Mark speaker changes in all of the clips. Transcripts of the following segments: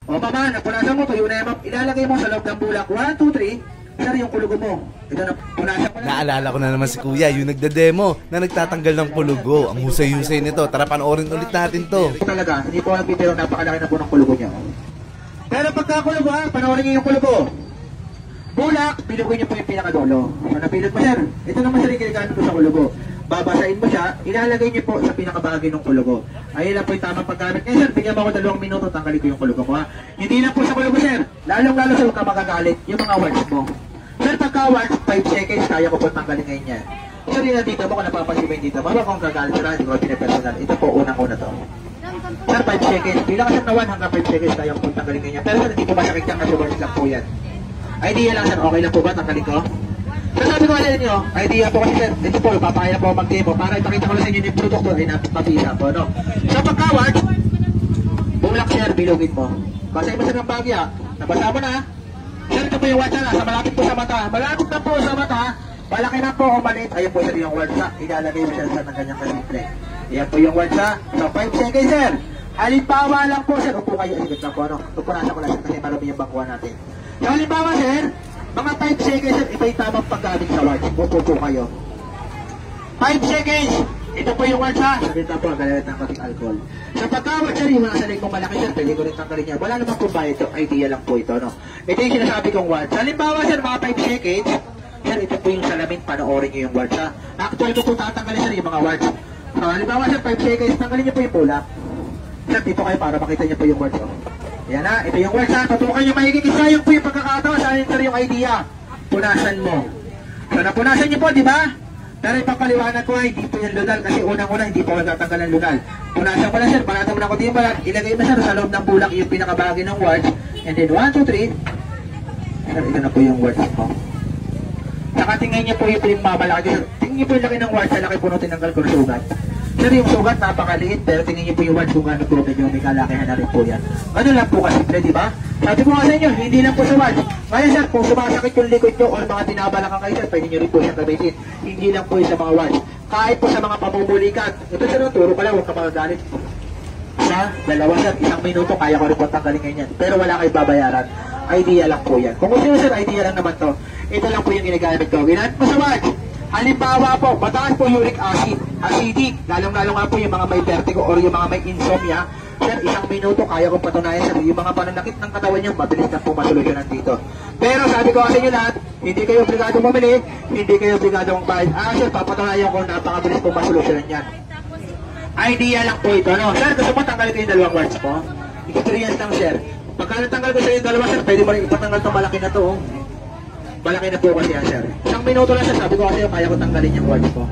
Speaker 1: O mama, napunasan mo, tuyo na yung map. Ilalagay mo sa loob ng bulak. 1, 2, 3. Sir, yung kulugo mo. Ito na, punasan mo na.
Speaker 2: Naalala ko na naman si Kuya, yung nagda-demo na nagtatanggal ng kulugo. Ang husay-husay nito. Tara, panoorin ulit natin to.
Speaker 1: Talaga, hindi po nagbibiro, napakalaki na po ng kulugo niya. Pero pagkakulugo ha, panoorin niyo yung kulugo. Bulak, pilugin niyo po yung pinakadulo. So napilot mo sir, ito naman sir yung ginagamit ko sa kulugo. Babasahin mo siya, ilalagay niyo po sa pinakabahagi ng kulugo. Ayun lang po yung tamang paggamit. Ngayon sir, bigyan mo ako 2 minuto, tanggalin ko yung kulugo mo ha. Hindi lang po sa kulugo sir, lalong-lalo sa huwag ka magagalit yung mga words mo. Sir, pagka words, 5 seconds, kaya ko po tanggalin ngayon yan. Sir, yun dito mo, kung napapansin mo yung dito, mababa kung gagalit sir, hindi ko pinapersonal. Ito po, unang-una to. Sir, 5 seconds, bilang sir na 1 hanggang 5 seconds, kaya ko po tanggalin ngayon. Pero sir, hindi po masakit yan kasi words lang po yan. Idea lang sir, okay lang po ba? Tanggalin ko? So sabi ko alin nyo, idea po kasi sir, ito po, papakaya po mag-demo para ipakita ko lang sa inyo yung produkto ay napapisa po, no? So pagkaward, bulak sir, bilugin mo. Basahin mo sir ng bagya, nabasa mo na. Sir, ito po yung watch na, malapit po sa mata. Malapit na po sa mata, malaki na po o maliit. Ayan po sir yung word sa, ilalagay mo sir ng ganyang kasimple. Ayan po yung word sa, so 5 seconds sir. Halimbawa lang po sir, upo kayo, sigit lang po, ano? Upunasan ko lang sir kasi marami yung bangkuhan natin. So halimbawa sir, mga 5 seconds sir, ito yung tamang paggamit sa words. Upo po kayo. 5 seconds, ito po yung words ha. Sabi na po, galit ng kating alcohol. So pagka-words sir, yung mga salig kong malaki sir, pwede ko rin tanggalin niya. Wala naman po bayad ito, idea lang po ito, no? Ito yung sinasabi kong words. Halimbawa sir, mga 5 seconds, sir, ito po yung salamin, panoorin nyo yung words ha. Actual ko po tatanggalin sir yung mga words. So halimbawa sir, 5 seconds, tanggalin nyo po yung bulak. Sir, dito kayo para makita nyo po yung words oh. Yan ha, ito yung words ha. Tutukan nyo mahigit isa yung po yung pagkakatawa sa sir yung idea. Punasan mo. So napunasan nyo po, di ba? Pero ipapaliwanag ko ay hindi po yung lunal kasi unang-una hindi po magtatanggal ng lunal. Punasan ko na sir, panatan mo na ko din balat. Ilagay mo sir sa loob ng bulak yung pinakabahagi ng words. And then 1, 2, 3. Sir, ito na po yung words mo. Saka tingnan nyo po yung pinagmamalaki. Tingnan nyo po yung laki ng words sa laki po nung tinanggal ko sugat. Sir, yung sugat napakaliit pero tingnan nyo po yung words kung gano'n po medyo may kalakihan na rin po yan. Ano lang po kasi, di ba? Sabi ko nga sa inyo, hindi lang po sa words. Ngayon sir, kung sumasakit yung likod nyo o mga tinabalakang kayo sir, pwede nyo rin po siyang gamitin. Hindi lang po yung sa mga words. Kahit po sa mga pamumulikat. Ito sir, turo pala, huwag ka magagalit. Sa dalawa sir, 1 minuto, kaya ko rin po tanggalin ganyan. Pero wala kayo babayaran. Idea lang po yan. Kung gusto nyo sir, idea lang naman to. Ito lang po yung ginagamit ko. Ginamit mo sa words. Halimbawa po, mataas po uric acid, acidic, lalong-lalo nga po yung mga may vertigo or yung mga may insomnia. Sir, 1 minuto, kaya kong patunayan sir, yung mga pananakit ng katawan nyo, mabilis na po masolusyonan dito. Pero sabi ko sa inyo lahat, hindi kayo obligado bumili, hindi kayo obligado magbayad. Sir, papatunayan ko, napakabilis po masolusyonan yan. Idea lang po ito, no? Sir, gusto mo tanggalin ko yung 2 words po? Experience lang sir. Pagka natanggal ko sa yung 2 sir, pwede mo rin ipatanggal itong malaki na to. Oh. Malaki na po kasi yan, sir. 1 minuto lang sir, sabi ko kasi kaya ko tanggalin yung words ko.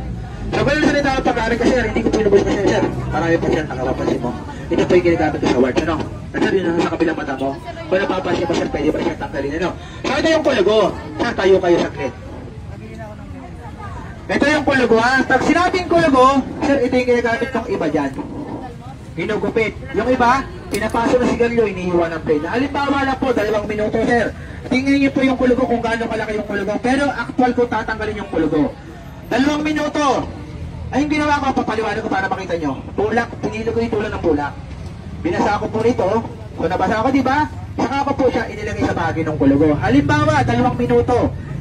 Speaker 1: So, ganun salita ang pag-aaral kasi sir, hindi ko pinubos kasi sir. Marami po sir, nakapapansin mo. Ito po yung ginagamit ko sa words, ano? At sir, yun sa kabilang mata mo. Kung napapansin mo sir, pwede ba siya tanggalin, ano? So, ito yung kulugo. Sir, tayo kayo saglit. Ito yung kulugo, ha? Pag sinabing kulugo, sir, ito yung ginagamit ng iba dyan. Hinugupit. Yung iba, pinapaso na sigarilyo, inihiwa ng plate. Halimbawa lang po, 2 minuto, sir. Tingnan niyo po yung kulugo kung gaano kalaki yung kulugo. Pero actual ko tatanggalin yung kulugo. 2 minuto. Ay, yung ginawa ko, papaliwanag ko para makita nyo. Bulak, pinilo ko yung tulad ng bulak. Binasa ko po rito. So, nabasa ko, di ba? Saka ko po siya inilagay sa bahagi ng kulugo. Halimbawa, 2 minuto.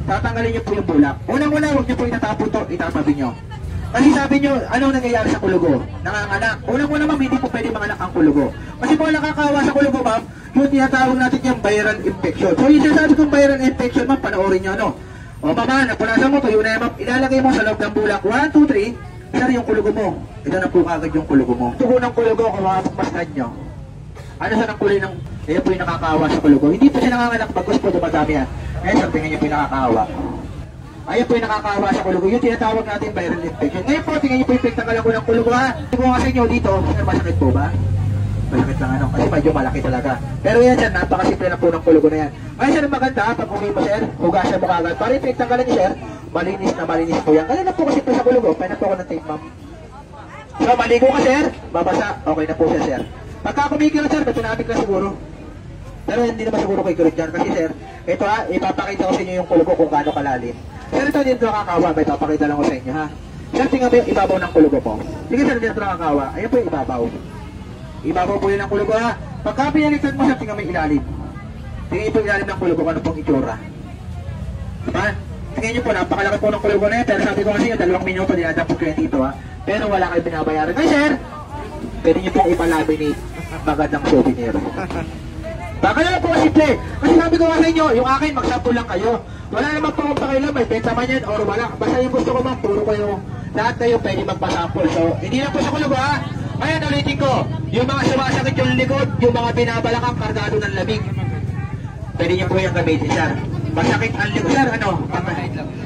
Speaker 1: Tatanggalin niyo po yung bulak. Unang-una, huwag niyo po itatapon to, itatabi nyo. Kasi sabi nyo, anong nangyayari sa kulugo? Nanganganak. Unang-una ma'am, hindi po pwede manganak ang kulugo. Kasi po nakakawa sa kulugo ma'am, yung tinatawag natin yung viral infection. So yung sinasabi kong viral infection ma'am, panoorin nyo ano. O mama, napunasan mo, tuyo na yan ma'am. Ilalagay mo sa loob ng bulak. 1, 2, 3. Sir, yung kulugo mo. Ito na po kagad yung kulugo mo. Tugo ng kulugo, kung makapagpastan nyo. Ano sa ng kulay ng, ayan po yung nakakawa sa kulugo. Hindi po siya nanganganak, bagos po dumadami yan. Ngayon, sir, tingnan nyo po yung nakakawa. Ayan po yung nakakawa sa kulugo. Yung tinatawag natin viral infection. Ngayon po, tingnan nyo po yung pagtanggalan ko ng kulugo ha. Ito po nga sa inyo dito, sir, masakit po ba? Masakit lang ano, kasi medyo malaki talaga. Pero yan sir, napakasimple na po ng kulugo na yan. Ngayon sir, maganda, pag uwi mo sir, hugasan mo kagad. Para yung pagtanggalan niyo sir, malinis na malinis po yan. Ganun na po kasi po sa kulugo, pwede na po ako ng tape ma'am. So, maligo ka sir, babasa, okay na po siya sir. Pagka kumikilot sir, matunamik na siguro. Pero hindi naman siguro kayo kilot dyan. Kasi sir, ito ha, ipapakita ko sa inyo yung kulugo kung gaano kalalim. Sir, ito dito nakakawa, may papakita lang ko sa inyo ha. Sir, tingnan mo yung ibabaw ng kulugo po. Sige sir, dito nakakawa. Ayan po yung ibabaw. Ibabaw po yun ang kulugo ha. Pagka pinalitan mo, sir, tingnan mo yung ilalim. Tingnan niyo po yung ilalim ng kulugo, ano pong itsura. Diba? Tingnan niyo po, napakalaki po ng kulugo na yan. Pero sabi ko kasi yung 2 minuto, dinadaan po kayo dito, ha. Pero wala kayo binabayaran. Ay, sir! Pwede niyo pong ipalaminate magandang souvenir. Baka na lang po simple. Kasi sabi ko nga sa inyo, yung akin, mag-sample lang kayo. Wala naman po akong pakialam, may benta man yan or wala. Basta yung gusto ko man, puro kayo. Lahat kayo pwede magpa-sample. So, hindi lang po sa kulugo, ha. Ayan, ulitin ko. Yung mga sumasakit yung likod, yung mga binabalakang kargado ng lamig. Pwede niyo po yung gamitin, sir. Masakit ang likod, sir, ano?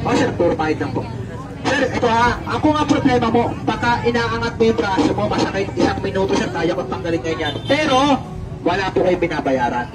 Speaker 1: Oh, sir, puro kahit lang po. Sir, ito ha, ako nga problema mo, baka inaangat mo yung braso mo, masakit 1 minuto, sir, tayo kong tanggalin ngayon yan. Pero, wala po kayong binabayaran.